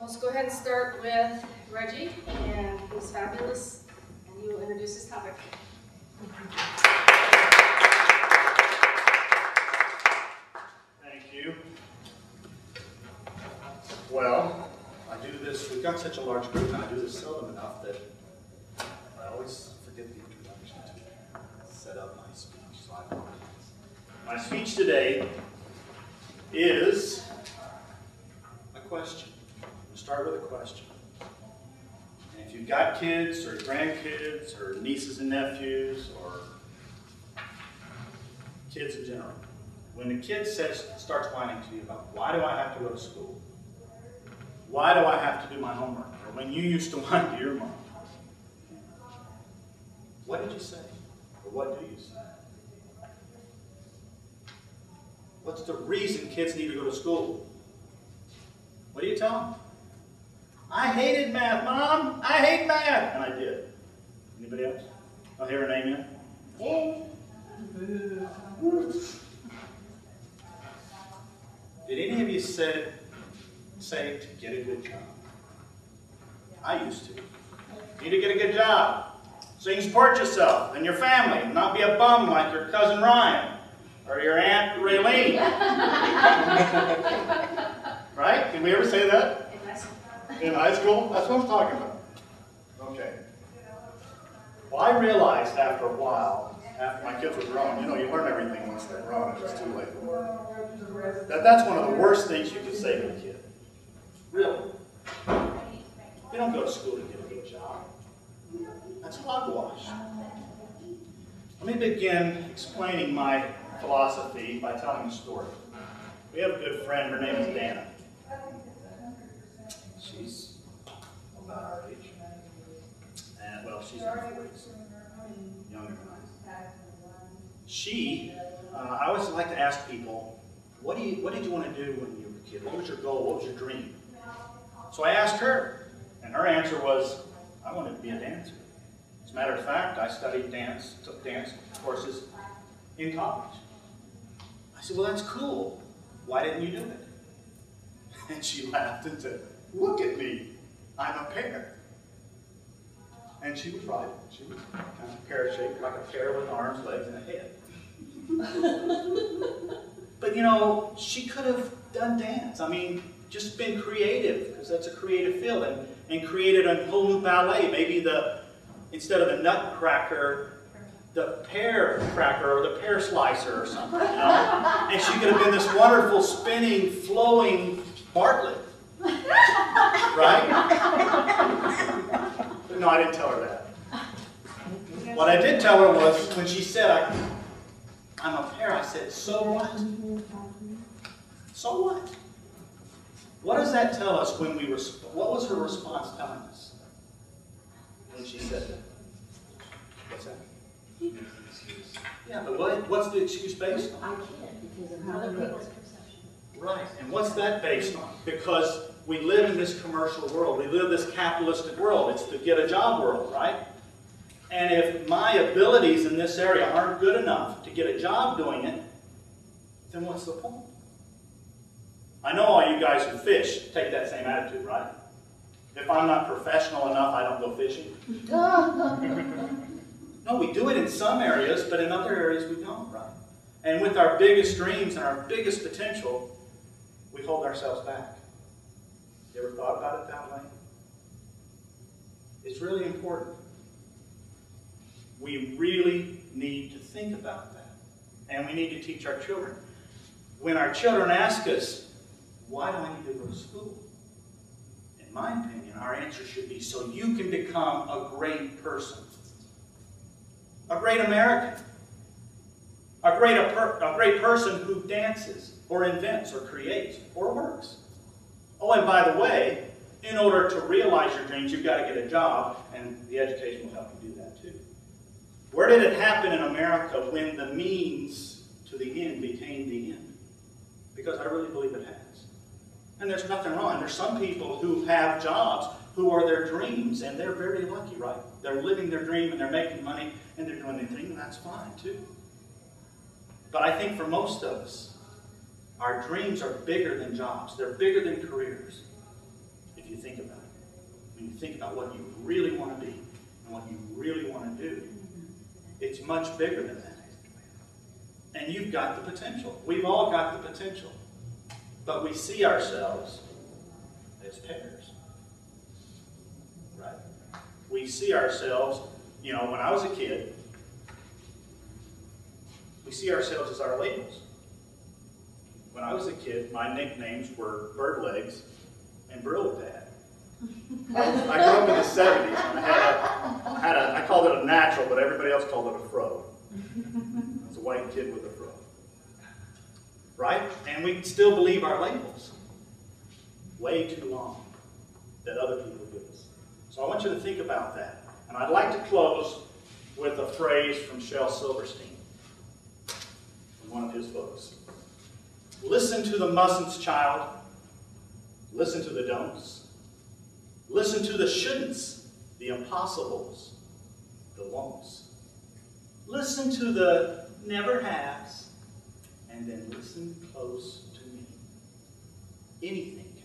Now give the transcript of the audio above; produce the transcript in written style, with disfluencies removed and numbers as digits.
Let's go ahead and start with Reggie, and he's fabulous, and he will introduce his topic. Thank you. Well, I do this, we've got such a large group, and I do this seldom enough that I always forget the introduction to set up my speech, so I apologize. My speech today is a question. I'm going to start with a question. And if you've got kids or grandkids or nieces and nephews or kids in general, when the kid starts whining to you about, why do I have to go to school? Why do I have to do my homework? Or when you used to whine to your mom, what did you say? Or what do you say? What's the reason kids need to go to school? What do you tell them? I hated math, Mom. I hate math. And I did. Anybody else? I'll hear an amen. Did any of you say to get a good job? I used to. You need to get a good job so you can support yourself and your family and not be a bum like your cousin Ryan or your Aunt Raylene. Right? Did we ever say that? In high school? That's what I'm talking about. Okay. Well, I realized after a while, after my kids were grown, you learn everything once they're grown and it's too late to learn. That's one of the worst things you can say to a kid. Really. You don't go to school to get a good job. That's hogwash. Let me begin explaining my philosophy by telling a story. We have a good friend, her name is Dana. She's about our age. And, well, she's in her 40s. Younger than I. I always like to ask people, what did you want to do when you were a kid? What was your goal? What was your dream? So I asked her, and her answer was, I wanted to be a dancer. As a matter of fact, I studied dance, took dance courses in college. I said, well, that's cool. Why didn't you do it? And she laughed and said, look at me. I'm a pear. And she was right. She was kind of pear-shaped, like a pear with arms, legs, and a head. But she could have done dance. I mean, just been creative, because that's a creative field, and created a whole new ballet. Maybe instead of the nutcracker, the pear cracker or the pear slicer or something. And she could have been this wonderful, spinning, flowing Bartlett. Right? But no, I didn't tell her that. What I did tell her was, when she said, I'm a pear, I said, so what? So what? What does that tell us when what was her response telling us when she said that? What's that? Yeah, but what's the excuse based on? I can't because of other people's perception. Right, and what's that based on? Because we live in this commercial world. We live in this capitalistic world. It's the get a job world, right? And if my abilities in this area aren't good enough to get a job doing it, then what's the point? I know all you guys who fish take that same attitude, right? If I'm not professional enough, I don't go fishing. No, we do it in some areas, but in other areas we don't, right? And with our biggest dreams and our biggest potential, we hold ourselves back. You ever thought about it that way? It's really important. We really need to think about that. And we need to teach our children. When our children ask us, why do I need to go to school? In my opinion, our answer should be, so you can become a great person. A great American. A great person who dances, or invents, or creates, or works. Oh, and by the way, in order to realize your dreams, you've got to get a job, and the education will help you do that too. Where did it happen in America when the means to the end became the end? Because I really believe it has. And there's nothing wrong. There's some people who have jobs who are their dreams, and they're very lucky, right? They're living their dream, and they're making money, and they're doing their thing, and that's fine too. But I think for most of us, our dreams are bigger than jobs. They're bigger than careers. If if you think about it. When you think about what you really want to be and what you really want to do, it's much bigger than that. And you've got the potential. We've all got the potential. But we see ourselves as pears. Right? We see ourselves, when I was a kid, we see ourselves as our labels. When I was a kid, my nicknames were Bird Legs and Brillo Pad. I grew up in the 70s, and I called it a natural, but everybody else called it a fro. I was a white kid with a fro. Right? And we still believe our labels way too long that other people give us. So I want you to think about that. And I'd like to close with a phrase from Shel Silverstein, from one of his books. Listen to the mustn'ts, child. Listen to the don'ts. Listen to the shouldn'ts, the impossibles, the won'ts. Listen to the never haves, and then listen close to me. Anything